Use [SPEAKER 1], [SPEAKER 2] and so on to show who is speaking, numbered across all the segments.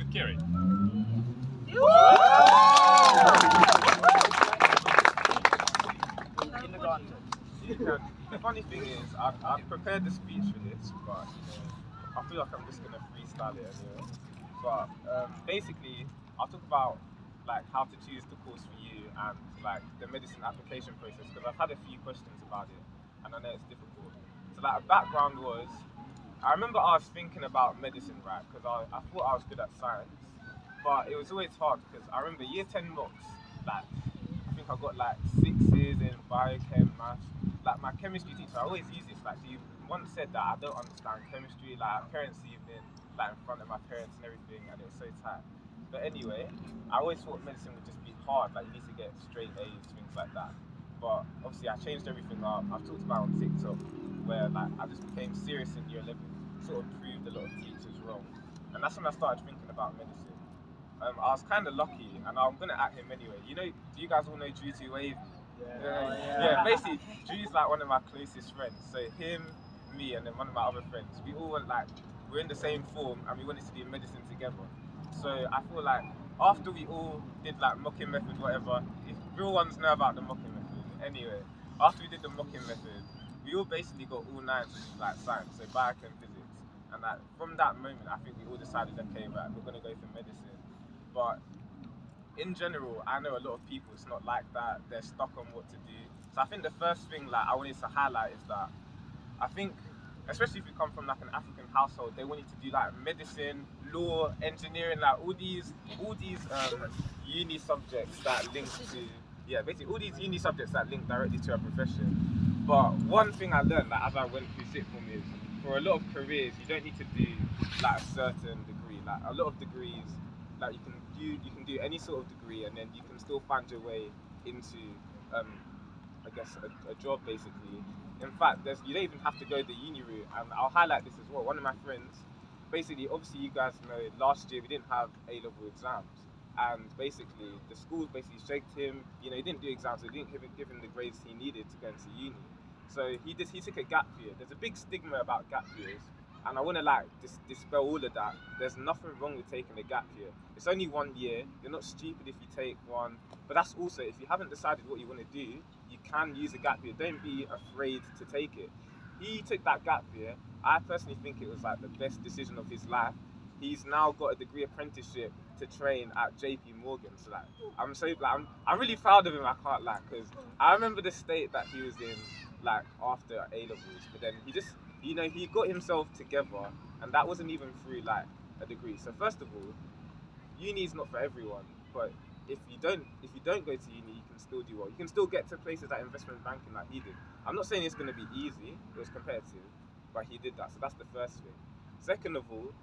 [SPEAKER 1] with Kerry?
[SPEAKER 2] Kindergarten. The funny thing is, I've prepared the speech for this, but I feel like I'm just gonna freestyle it anyway. But basically, I'll talk about like how to choose the course for you and like the medicine application process, because I've had a few questions about it and I know it's difficult. So like a background was, I remember I was thinking about medicine, right? Because I thought I was good at science, but it was always hard because I remember year 10 mocks, like I think I got like 6s in biochem, maths. Like my chemistry teacher, I always use this. Like she once said that I don't understand chemistry. Like parents' evening, like in front of my parents and everything, and it was so tight. But anyway, I always thought medicine would just be hard. Like you need to get straight A's, things like that. But obviously, I changed everything up. I've talked about on TikTok where like I just became serious in year 11, sort of proved a lot of teachers wrong, and that's when I started thinking about medicine. I was kind of lucky, and I'm gonna at him anyway. You know, do you guys all know Drew 2 Wave? Yeah. Basically, Drew's like one of my closest friends. So him, me, and then one of my other friends, we all went like we're in the same form, and we wanted to do medicine together. So I feel like after we all did like mocking method, whatever, if real ones know about the mocking method. Anyway, after we did the mocking method, we all basically got all nines in like science, so biochem, physics, and like from that moment, I think we all decided, okay, right, we're gonna go for medicine. But in general, I know a lot of people, it's not like that. They're stuck on what to do. So I think the first thing like I wanted to highlight is that I think, especially if you come from like an African household, they want you to do like medicine, law, engineering, like all these uni subjects that link to, yeah, basically all these uni subjects that link directly to a profession. But one thing I learned, like as I went through sixth form, is for a lot of careers you don't need to do like a certain degree. Like a lot of degrees, like you can do any sort of degree, and then you can still find your way into I guess a job basically. In fact, you don't even have to go the uni route, and I'll highlight this as well. One of my friends, basically, obviously you guys know last year we didn't have A-level exams, and basically the schools basically shaked him. You know, he didn't do exams, so they didn't give him the grades he needed to go into uni. So he took a gap year. There's a big stigma about gap years, and I want to like dispel all of that. There's nothing wrong with taking a gap year. It's only 1 year. You're not stupid if you take one. But that's also, if you haven't decided what you want to do, you can use a gap year. Don't be afraid to take it. He took that gap year. I personally think it was like the best decision of his life. He's now got a degree apprenticeship to train at JP Morgan. So like, I'm really proud of him. I can't lie, because I remember the state that he was in like after A levels. But then he just, you know, he got himself together, and that wasn't even through like a degree. So first of all, uni is not for everyone, but if you don't go to uni, you can still do well. You can still get to places like investment banking like he did. I'm not saying it's going to be easy, it was competitive, but he did that. So that's the first thing. Second of all,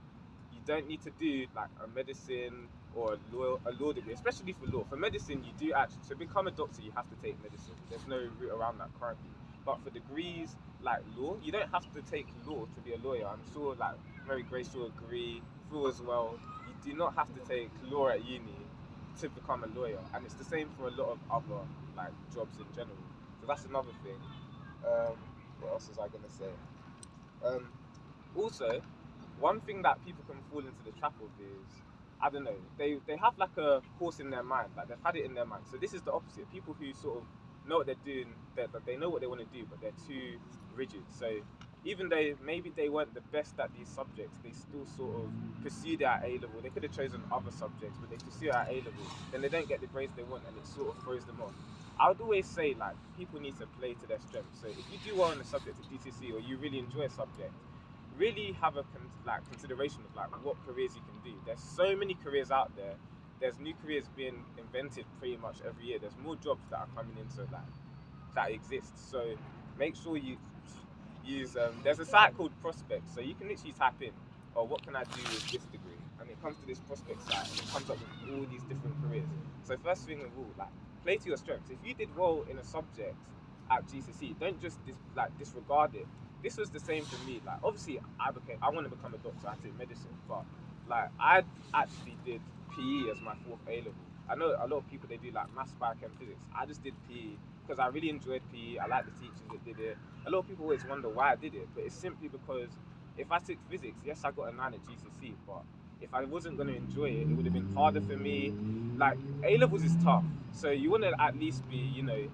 [SPEAKER 2] you don't need to do like a medicine or a law degree, especially for law. For medicine, you do actually, to become a doctor, you have to take medicine. There's no route around that currently. But for degrees like law, you don't have to take law to be a lawyer. I'm sure like Mary Grace will agree, Phil as well. You do not have to take law at uni to become a lawyer, and it's the same for a lot of other like jobs in general. So that's another thing. What else was I gonna say? Also, one thing that people can fall into the trap of is, I don't know, they have like a course in their mind, like they've had it in their mind. So this is the opposite. People who sort of know what they're doing, that they know what they want to do, but they're too rigid. So even though maybe they weren't the best at these subjects, they still sort of pursued it at A level. They could have chosen other subjects, but they pursue it at A level. Then they don't get the grades they want, and it sort of throws them off. I would always say like people need to play to their strengths. So if you do well in a subject at GCSE, or you really enjoy a subject, really have a consideration of like what careers you can do. There's so many careers out there. There's new careers being invented pretty much every year. There's more jobs that are coming into like that exist. So make sure you use. There's a site called Prospect, so you can literally type in, "Oh, what can I do with this degree?" And it comes to this Prospect site, and it comes up with all these different careers. So first thing of all, like play to your strengths. If you did well in a subject at GCSE, don't just disregard it. This was the same for me. Like obviously, I want to become a doctor. I did medicine, but like I actually did PE as my fourth A level. I know a lot of people, they do like maths, biochem, physics. I just did PE because I really enjoyed PE. I like the teachers that did it. A lot of people always wonder why I did it, but it's simply because if I took physics, yes, I got a 9 at GCSE, but if I wasn't going to enjoy it, it would have been harder for me. Like, A-levels is tough, so you want to at least be, you know,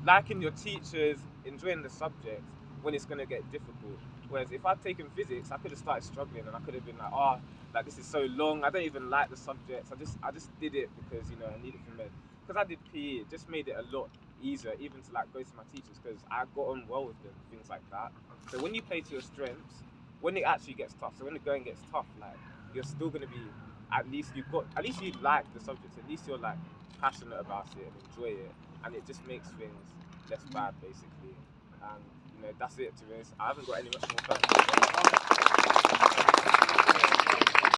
[SPEAKER 2] liking your teachers, enjoying the subject when it's going to get difficult. Whereas if I'd taken physics, I could have started struggling and I could have been like, oh, like this is so long, I don't even like the subjects. I just did it because, you know, I needed for med. Because I did PE, it just made it a lot easier even to like go to my teachers because I got on well with them, things like that. So when you play to your strengths, when it actually gets tough, so when the going gets tough, like you're still gonna be at least you like the subjects, at least you're like passionate about it and enjoy it, and it just makes things less bad basically. And you know that's it to this. I haven't got any much more.